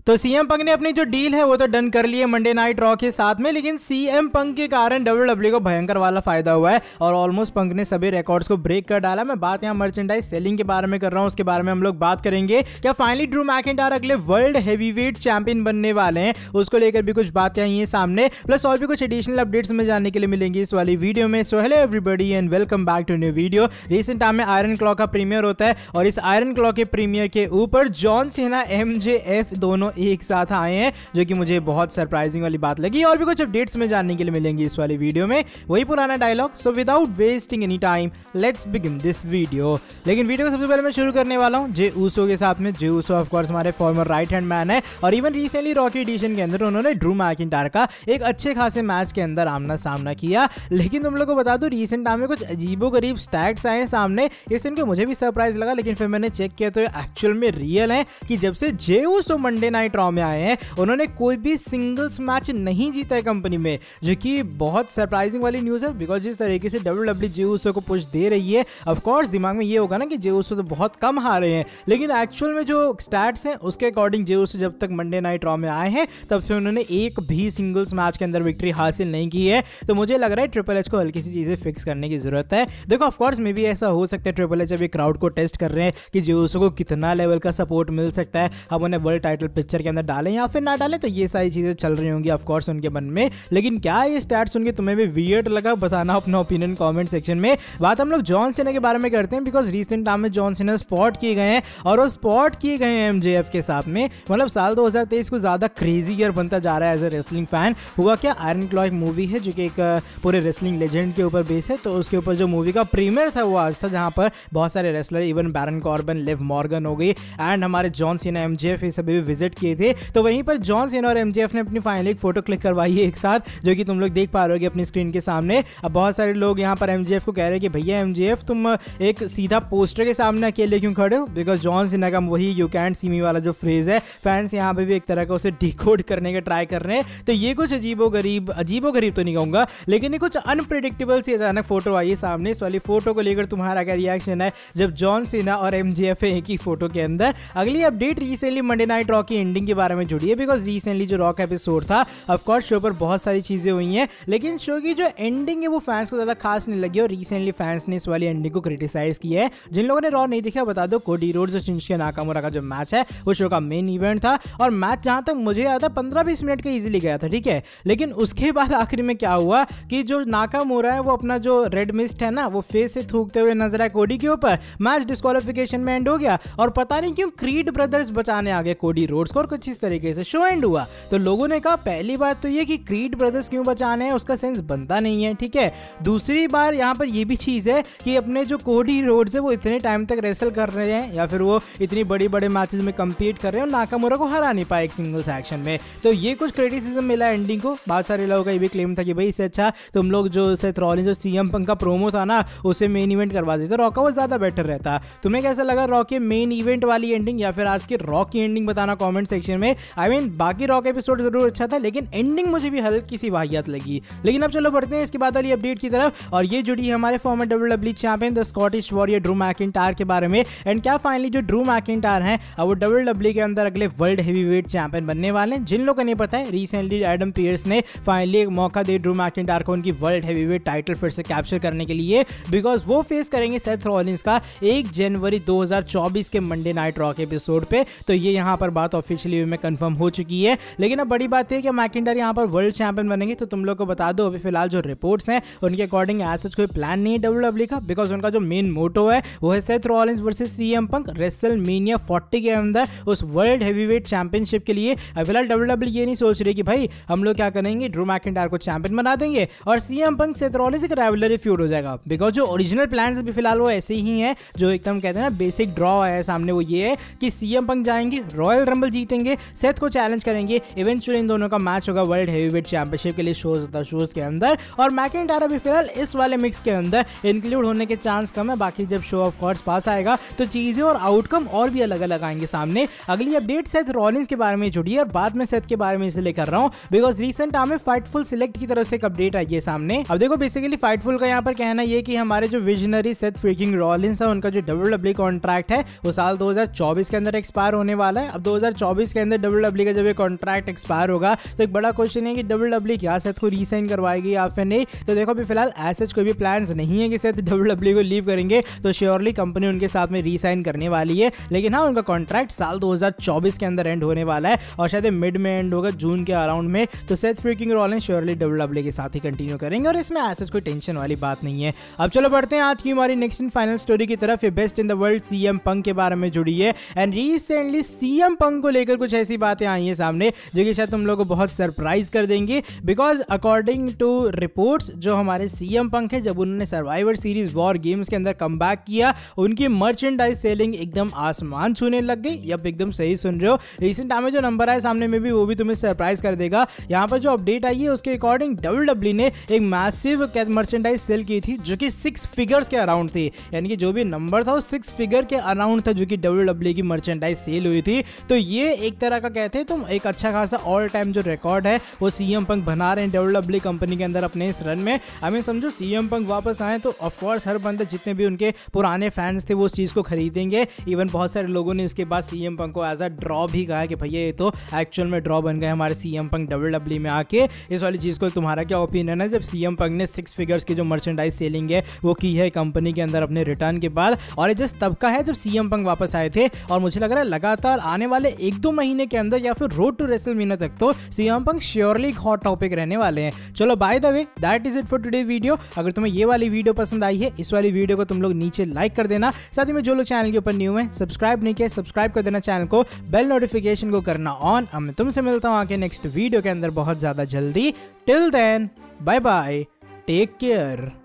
तो CM Punk ने अपनी जो डील है वो तो डन कर ली है मंडे नाइट रॉ के साथ में, लेकिन सीएम पंक के कारण डब्ल्यूडब्ल्यूई को भयंकर वाला फायदा हुआ है और ऑलमोस्ट पंक ने सभी रिकॉर्ड्स को ब्रेक कर डाला। मैं बात यहाँ मर्चेंडाइज सेलिंग के बारे में कर रहा हूँ, उसके बारे में हम लोग बात करेंगे। क्या फाइनली ड्रू मैकिंटायर अगले वर्ल्ड हेवीवेट चैंपियन बनने वाले हैं, उसको लेकर भी कुछ बातें आई हैं सामने, प्लस और भी कुछ एडिशनल अपडेट्स में जानने के लिए मिलेंगे इस वाली वीडियो में। So hello everybody and welcome back to new video. Recent time में आयरन क्लॉ का प्रीमियर होता है और इस आयरन क्लॉ के प्रीमियर के ऊपर जॉन सीना एमजेएफ दोनों एक साथ आए हैं, जो कि मुझे बहुत सरप्राइजिंग वाली बात लगी। और भी कुछ अपडेट्स में जानने के लिए मिलेंगे इस वाली वीडियो में, वही पुराना dialogue. So without wasting any time let's begin this video. लेकिन वीडियो को सबसे पहले मैं शुरू करने वाला हूं जे ऊसो के साथ में। जे ऊसो ऑफ कोर्स हमारे फॉर्मर राइट हैंड मैन है और इवन रिसेंटली रॉकी एडिशन के अंदर उन्होंने ड्रू मैकिंटायर का एक अच्छे खासे मैच के अंदर आमना सामना किया। लेकिन तुम लोग को बता दूं रिसेंट टाइम में कुछ अजीबोगरीब स्टैट्स आए सामने, इस इनके मुझे भी सरप्राइज लगा, लेकिन फिर मैंने चेक किया तो एक्चुअल में रियल है कि जब से Jey Uso Monday night raw में आए हैं उन्होंने कोई भी सिंगल्स मैच नहीं जीता है कंपनी में, जो कि बहुत सरप्राइजिंग वाली न्यूज़ है। बिकॉज जिस तरीके से डब्ल्यूडब्ल्यूई जे ऊसो को पुश दे रही है, ऑफ कोर्स दिमाग में ये होगा ना कि जे ऊसो तो बहुत कम हारे हैं, लेकिन एक्चुअल में जो स्टैट्स हैं उसके अकॉर्डिंग जे ऊसो जब तक मंडे नाइट रॉ में आए हैं तब से उन्होंने एक भी सिंगल्स मैच के अंदर विक्ट्री हासिल नहीं की है। तो मुझे लग रहा है ट्रिपल एच को हल्की सी चीजें फिक्स करने की जरूरत है। देखो ऑफ कोर्स मे भी ऐसा हो सकता है ट्रिपल एच अभी क्राउड को टेस्ट कर रहे हैं कि जे ऊसो को कितना लेवल का सपोर्ट मिल सकता है, हम उन्हें वर्ल्ड टाइटल पिक्चर के अंदर डालें या फिर ना डालें, तो ये सारी चीजें चल रही होंगी ऑफ कोर्स उनके मन में। लेकिन क्या ये स्टैट्स सुन के तुम्हें भी वियर्ड लगा, बताना अपना ओपिनियन कमेंट सेक्शन में। बात हम लोग जॉन सीना के बारे में करते हैं, बिकॉज रिसेंट टाइम में जॉन सीना स्पॉट किए गए हैं और वो स्पॉट किए गए हैं एमजेएफ के साथ में। मतलब साल 2023 को ज्यादा क्रेजी ईयर बनता जा रहा है एज ए रेसलिंग फैन। हुआ क्या, आयरन क्लॉ एक मूवी है जो कि एक पूरे रेसलिंग लेजेंड के ऊपर बेस है, तो उसके ऊपर जो मूवी का प्रीमियर था वो आज था, जहां पर बहुत सारे wrestler even Baron Corbin, Liv Morgan हो गई एंड हमारे जॉन सीना एमजेएफ ये सभी भी विजिट किए थे। तो वहीं पर जॉन सीना और एमजेएफ ने अपनी फाइनली एक फोटो क्लिक करवाई है एक साथ, जो कि तुम लोग देख पा रहे हो अपनी स्क्रीन के सामने। अब बहुत सारे लोग यहाँ पर एमजेएफ को कह रहे हैं कि भैया एमजेएफ तुम एक सीधा पोस्टर के सामने अकेले क्यों खड़े हो, बिकॉज जॉन सीना का वही यू कैंट सी मी वाला जो फ्रेज है फैंस यहाँ पे भी एक तरह का उसे डिकोड करने का ट्राई कर रहे हैं। तो ये कुछ अजीबोगरीब तो नहीं कहूंगा, लेकिन ये कुछ अनप्रेडिक्टेबल सी अचानक फोटो आई है सामने। इस वाली फोटो को लेकर तुम्हारा क्या रिएक्शन है जब जॉन सीना और एमजेएफ एक ही फोटो के अंदर। अगली update recently Monday night raw की एंडिंग के बारे में जुड़ी है, बिकॉज रिसेंटली जो रॉ का एपिसोड था ऑफ कोर्स शो पर बहुत सारी चीजें हुई हैं, लेकिन शो की जो एंडिंग है वो फैंस को ज्यादा खास नहीं लगी और रिसेंटली फैंस ने इस वाली एंडिंग को क्रिटिसाइज किया है। जिन लोगों ने रॉ नहीं देखा बता दो, कोडी रोड्स और शिंजुके नाकामुरा का जो मैच है वो शो का मेन इवेंट था और मैच जहां तक मुझे याद है 15-20 मिनट का इजीली गया था, ठीक है। लेकिन उसके बाद आखिर में क्या हुआ कि जो नाकामुरा है वो अपना जो रेड मिस्ट है ना वो फेस से थूकते हुए नजर आए कोडी के ऊपर, मैच डिस्क्वालिफिकेशन में एंड हो गया और पता नहीं क्यों क्रीड ब्रदर्स बचाने आ गए कोडी रोड्स को और कुछ इस तरीके से शो एंड हुआ। तो लोगों ने कहा पहली बात तो ये कि क्रीड ब्रदर्स क्यों बचाने हैं, उसका सेंस बनता नहीं है, ठीक है। दूसरी बार यहाँ पर ये भी चीज है कि अपने जो कोडी रोड्स है वो इतने टाइम तक रेसल कर रहे हैं या फिर वो इतनी बड़े मैचेस में कम्पीट कर रहे हैं और नाकामुरा को हरा नहीं पाए एक सिंगल्स एक्शन में। तो ये कुछ क्रिटिसिज्म मिला एंडिंग को। बहुत सारे लोगों का ये भी क्लेम था कि भाई इससे अच्छा तुम लोग जो सेथ रॉलिंस जो सीएम पंक का प्रोमो था ना उसे मेन इवेंट करवा देते, रॉ का वो ज्यादा बेटर रहता। तुम्हें कैसा लगा रॉ के मेन इवेंट वाली एंडिंग या फिर आज के रॉ की एंडिंग, बताना कमेंट सेक्शन में। आई मीन बाकी रॉ का एपिसोड जरूर अच्छा था लेकिन एंडिंग मुझे भी हल्की सी वाहियात लगी। लेकिन अब चलो बढ़ते हैं इसके बाद वाली अपडेट की तरफ और ये जुड़ी है हमारे farmer WWE champion the Scottish warrior Drew McIntyre के बारे में। एंड क्या फाइनली जो ड्रू मैकिंटायर हैं अब वो डब्ल्यूडब्ल्यूई के अंदर अगले वर्ल्ड हेवीवेट चैंपियन बनने वाले हैं। जिन लोगों को नहीं पता है रिसेंटली एडम पियर्स ने फाइनली एक मौका दे ड्रू मैकिंटायर को उनकी वर्ल्ड हेवीवेट टाइटल फिर से कैप्चर करने के लिए, बिकॉज वो फेस करेंगे सेथ रॉलिंस का 1 जनवरी 2024 के मंडे नाइट रॉ के एपिसोड पे। तो ये यहाँ पर बात ऑफिशियली में कंफर्म हो चुकी है। लेकिन अब बड़ी बात है कि मैकिंटायर यहाँ पर वर्ल्ड चैंपियन बनेंगे। तो तुम लोग को बता दो अभी फिलहाल जो रिपोर्ट्स हैं उनके अकॉर्डिंग ऐसा कोई प्लान नहीं है डब्ल्यूडब्ल्यूई का, बिकॉज उनका जो मेन मोटो है वो है Seth Rollins versus CM Punk WrestleMania 40 के अंदर उस वर्ल्ड हेवीवेट चैंपियनशिप के लिए। फिलहाल डब्ल्यूडब्ल्यूई ये नहीं सोच रही कि भाई हम लोग क्या करेंगे ड्रू मैकिंटायर को चैंपियन बना देंगे और सीएम पंक सेथ रॉलिंस एक राइवलरी फ्यूड हो जाएगा, बिकॉज जो ओरिजिनल प्लान्स अभी फिलहाल वो ऐसे ही हैं जो एकदम कहते हैं ना बेसिक ड्रॉ है सामने। वो ये है कि सीएम पंक जाएंगे, रॉयल रंबल जीतेंगे, सेथ को चैलेंज करेंगे, इवेंचुअली इन दोनों का मैच होगा वर्ल्ड हेवीवेट चैंपियनशिप के लिए शोज के अंदर। और मैकिंटायर अभी फिलहाल इस वाले मिक्स के अंदर इंक्लूड होने के चांस कम है। बाकी जब शो ऑफ कोर्स पास आएगा तो चीजें और आउटकम और भी अलग अलग आएंगे सामने। अगली अपडेट सेथ रॉलिंस के बारे में जुड़ी है और बाद में सेथ के बारे में इसलिए कर रहा हूं बिकॉज रिसेंट टाइम में फाइटफुल सिलेक्ट की तरफ से एक अपडेट आई है सामने। अब देखो बेसिकली फाइटफुल का यहाँ पर कहना ये कि हमारे जो विजनरी सेथ फ्रीकिंग रॉलिंस है उनका जो डब्ल्यूडब्ल्यूई कॉन्ट्रैक्ट है वो साल 2024 के अंदर एक्सपायर होने वाला है। अब 2024 2024 के अंदर WWE का जब ये कॉन्ट्रैक्ट एक्सपायर होगा तो एक बड़ा क्वेश्चन है कि WWE क्या सेथ को रीसाइन करवाएगी या फिर नहीं। तो देखो अभी फिलहाल ऐसे कोई भी प्लान्स नहीं है कि सेथ WWE को लीव करेंगे, तो श्योरली कंपनी उनके साथ में रीसाइन करने वाली है। लेकिन हाँ, उनका कॉन्ट्रैक्ट साल 2024 के अंदर एंड होने वाला है और शायद मिड में एंड होगा, जून के अराउंड में। तो Seth freaking Rollins surely WWE के साथ ही कंटिन्यू करेंगे और इसमें ऐसे कोई टेंशन वाली बात नहीं है। अब चलो बढ़ते हैं आज की हमारी नेक्स्ट एंड फाइनल स्टोरी की तरफ। ये best in the world CM पंक के बारे में जुड़ी है एंड रिसेंटली CM पंक को लेकर कुछ ऐसी बातें आई हैं सामने जो कि शायद तुम लोगों को बहुत सरप्राइज कर देंगे। बिकॉज अकॉर्डिंग टू रिपोर्ट्स, जो हमारे CM पंक है जब उन्होंने सर्वाइवर सीरीज वॉर गेम्स के अंदर कमबैक किया, उनकी मर्चेंडाइज सेलिंग एकदम आसमान छूने लग गई। यप, एकदम सही सुन रहे हो। रिसेंट टाइम में जो नंबर आया सामने में भी वो भी तुम्हें सरप्राइज कर देगा। यहाँ पर जो अपडेट आई है उसके अकॉर्डिंग WWE ने एक मैसिव मर्चेंडाइज सेल की थी जो कि 6 फिगर्स के अराउंड थी, यानी कि जो भी नंबर था वो 6 फिगर के अराउंड था जो कि WWE की मर्चेंडाइज सेल हुई थी। तो ये एक तरह का कहते हैं तुम एक अच्छा खासा ऑल टाइम जो रिकॉर्ड है वो CM पंक बना रहे हैं WWE कंपनी के अंदर अपने इस रन में। आई समझो CM पंक वापस आए तो ऑफकोर्स हर बंदा, जितने भी उनके पुराने फैंस थे वो उस चीज़ को खरीदेंगे। इवन बहुत सारे लोगों ने इसके बाद CM पंक को एज अ ड्रॉ भी कहा कि भैया ये तो एक्चुअल में ड्रॉ बन गए हमारे CM पंक WWE में आके। इस वाली चीज़ को तुम्हारा क्या ओपिनियन है जब CM पंक ने 6 फिगर्स की जो मर्चेंडाइज सेलिंग है वो की है कंपनी के अंदर अपने रिटर्न के बाद? और ये जस्ट तब का है जब CM पंक वापस आए थे और मुझे लग रहा है लगातार आने वाले 1-2 महीने के अंदर या फिर रोड टू रेसलमेनिया तक तो CM पंक श्योरली एक हॉट टॉपिक रहने वाले हैं। चलो by the way that is it for today video. अगर तुम्हें ये वाली वीडियो पसंद आई है, इस वाली वीडियो को तुम लोग नीचे लाइक कर देना। साथ ही में जो लोग चैनल के ऊपर न्यू है, सब्सक्राइब नहीं किया, सब्सक्राइब कर देना चैनल को, बेल नोटिफिकेशन को करना ऑन। अब मैं तुमसे मिलता हूँ आके नेक्स्ट वीडियो के अंदर बहुत ज्यादा जल्दी। Till then bye bye, take care.